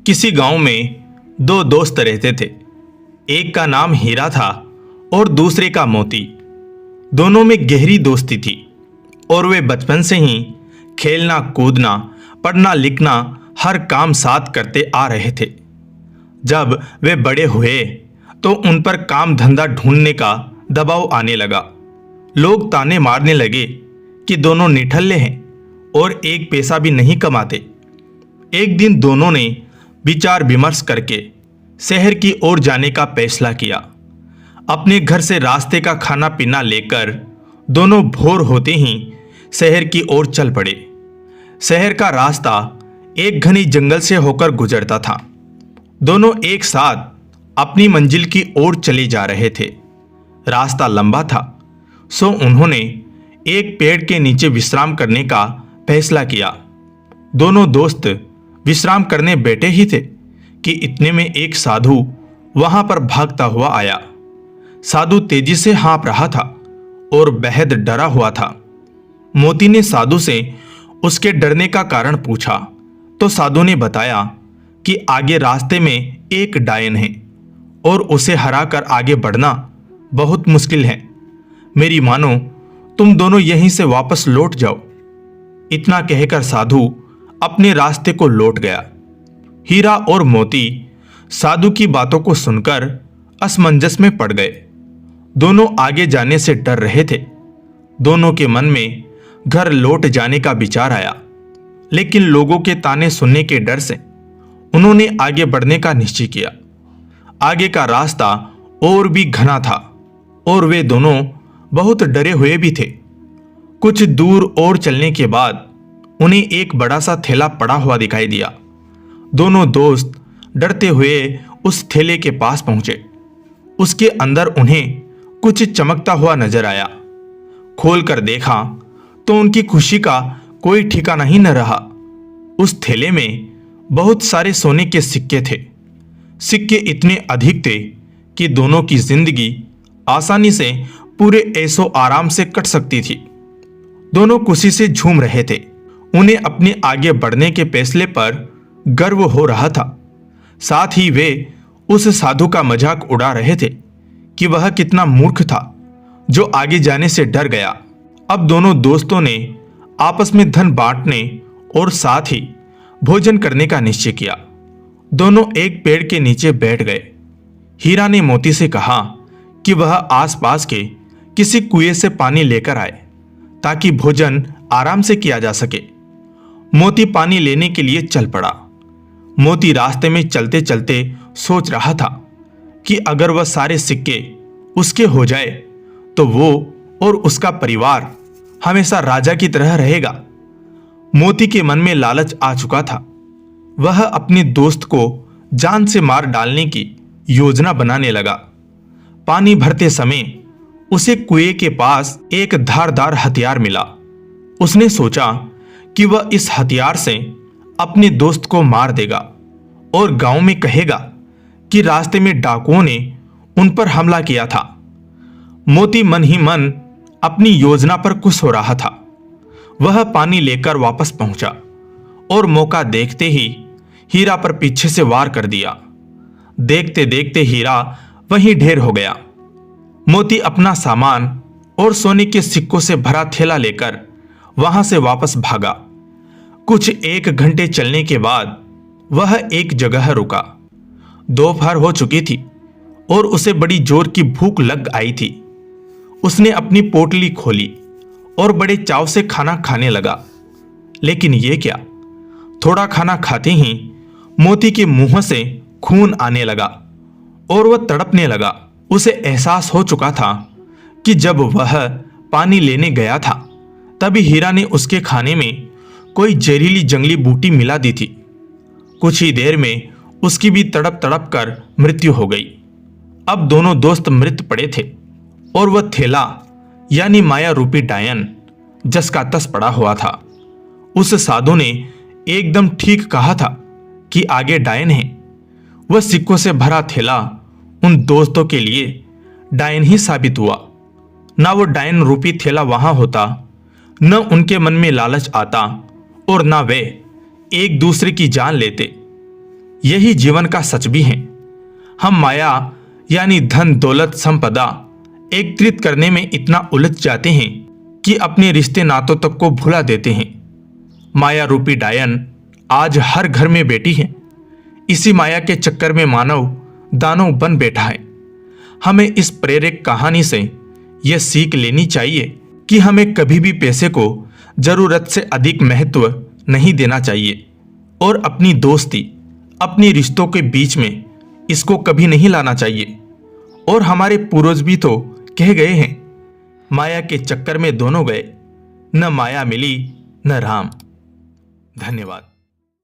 किसी गांव में दो दोस्त रहते थे। एक का नाम हीरा था और दूसरे का मोती। दोनों में गहरी दोस्ती थी और वे बचपन से ही खेलना कूदना पढ़ना लिखना हर काम साथ करते आ रहे थे। जब वे बड़े हुए तो उन पर काम धंधा ढूंढने का दबाव आने लगा। लोग ताने मारने लगे कि दोनों निठल्ले हैं और एक पैसा भी नहीं कमाते। एक दिन दोनों ने विचार विमर्श करके शहर की ओर जाने का फैसला किया। अपने घर से रास्ते का खाना पीना लेकर दोनों भोर होते ही शहर की ओर चल पड़े। शहर का रास्ता एक घनी जंगल से होकर गुजरता था। दोनों एक साथ अपनी मंजिल की ओर चले जा रहे थे। रास्ता लंबा था, सो उन्होंने एक पेड़ के नीचे विश्राम करने का फैसला किया। दोनों दोस्त विश्राम करने बैठे ही थे कि इतने में एक साधु वहां पर भागता हुआ आया। साधु तेजी से हाँफ रहा था और बेहद डरा हुआ था। मोती ने साधु से उसके डरने का कारण पूछा तो साधु ने बताया कि आगे रास्ते में एक डायन है और उसे हराकर आगे बढ़ना बहुत मुश्किल है। मेरी मानो तुम दोनों यहीं से वापस लौट जाओ। इतना कहकर साधु अपने रास्ते को लौट गया। हीरा और मोती साधु की बातों को सुनकर असमंजस में पड़ गए। दोनों आगे जाने से डर रहे थे। दोनों के मन में घर लौट जाने का विचार आया, लेकिन लोगों के ताने सुनने के डर से उन्होंने आगे बढ़ने का निश्चय किया। आगे का रास्ता और भी घना था और वे दोनों बहुत डरे हुए भी थे। कुछ दूर और चलने के बाद उन्हें एक बड़ा सा थैला पड़ा हुआ दिखाई दिया। दोनों दोस्त डरते हुए उस थैले के पास पहुंचे। उसके अंदर उन्हें कुछ चमकता हुआ नजर आया। खोलकर देखा तो उनकी खुशी का कोई ठिकाना ही न रहा। उस थैले में बहुत सारे सोने के सिक्के थे। सिक्के इतने अधिक थे कि दोनों की जिंदगी आसानी से पूरे ऐसो आराम से कट सकती थी। दोनों खुशी से झूम रहे थे। उन्हें अपने आगे बढ़ने के फैसले पर गर्व हो रहा था। साथ ही वे उस साधु का मजाक उड़ा रहे थे कि वह कितना मूर्ख था जो आगे जाने से डर गया। अब दोनों दोस्तों ने आपस में धन बांटने और साथ ही भोजन करने का निश्चय किया। दोनों एक पेड़ के नीचे बैठ गए। हीरा ने मोती से कहा कि वह आसपास के किसी कुएं से पानी लेकर आए ताकि भोजन आराम से किया जा सके। मोती पानी लेने के लिए चल पड़ा। मोती रास्ते में चलते चलते सोच रहा था कि अगर वह सारे सिक्के उसके हो जाए तो वो और उसका परिवार हमेशा राजा की तरह रहेगा। मोती के मन में लालच आ चुका था। वह अपने दोस्त को जान से मार डालने की योजना बनाने लगा। पानी भरते समय उसे कुएं के पास एक धारदार हथियार मिला। उसने सोचा कि वह इस हथियार से अपने दोस्त को मार देगा और गांव में कहेगा कि रास्ते में डाकुओं ने उन पर हमला किया था। मोती मन ही मन अपनी योजना पर खुश हो रहा था। वह पानी लेकर वापस पहुंचा और मौका देखते ही हीरा पर पीछे से वार कर दिया। देखते देखते हीरा वहीं ढेर हो गया। मोती अपना सामान और सोने के सिक्कों से भरा थैला लेकर वहां से वापस भागा। कुछ 1 घंटे चलने के बाद वह एक जगह रुका। दोपहर हो चुकी थी और उसे बड़ी जोर की भूख लग आई थी। उसने अपनी पोटली खोली और बड़े चाव से खाना खाने लगा। लेकिन ये क्या, थोड़ा खाना खाते ही मोती के मुंह से खून आने लगा और वह तड़पने लगा। उसे एहसास हो चुका था कि जब वह पानी लेने गया था तभी हीरा ने उसके खाने में कोई जहरीली जंगली बूटी मिला दी थी। कुछ ही देर में उसकी भी तड़प तड़प कर मृत्यु हो गई। अब दोनों दोस्त मृत पड़े थे और वह थैला यानी माया रूपी डायन जस का तस पड़ा हुआ था। उस साधु ने एकदम ठीक कहा था कि आगे डायन है। वह सिक्कों से भरा थैला उन दोस्तों के लिए डायन ही साबित हुआ। ना वो डायन रूपी थैला वहां होता, न उनके मन में लालच आता और ना वे एक दूसरे की जान लेते। यही जीवन का सच भी है। हम माया यानी धन दौलत संपदा एकत्रित करने में इतना उलझ जाते हैं कि अपने रिश्ते नातों तक को भुला देते हैं। माया रूपी डायन आज हर घर में बैठी है। इसी माया के चक्कर में मानव दानव बन बैठा है। हमें इस प्रेरक कहानी से यह सीख लेनी चाहिए कि हमें कभी भी पैसे को जरूरत से अधिक महत्व नहीं देना चाहिए और अपनी दोस्ती अपने रिश्तों के बीच में इसको कभी नहीं लाना चाहिए। और हमारे पूर्वज भी तो कह गए हैं, माया के चक्कर में दोनों गए, न माया मिली न राम। धन्यवाद।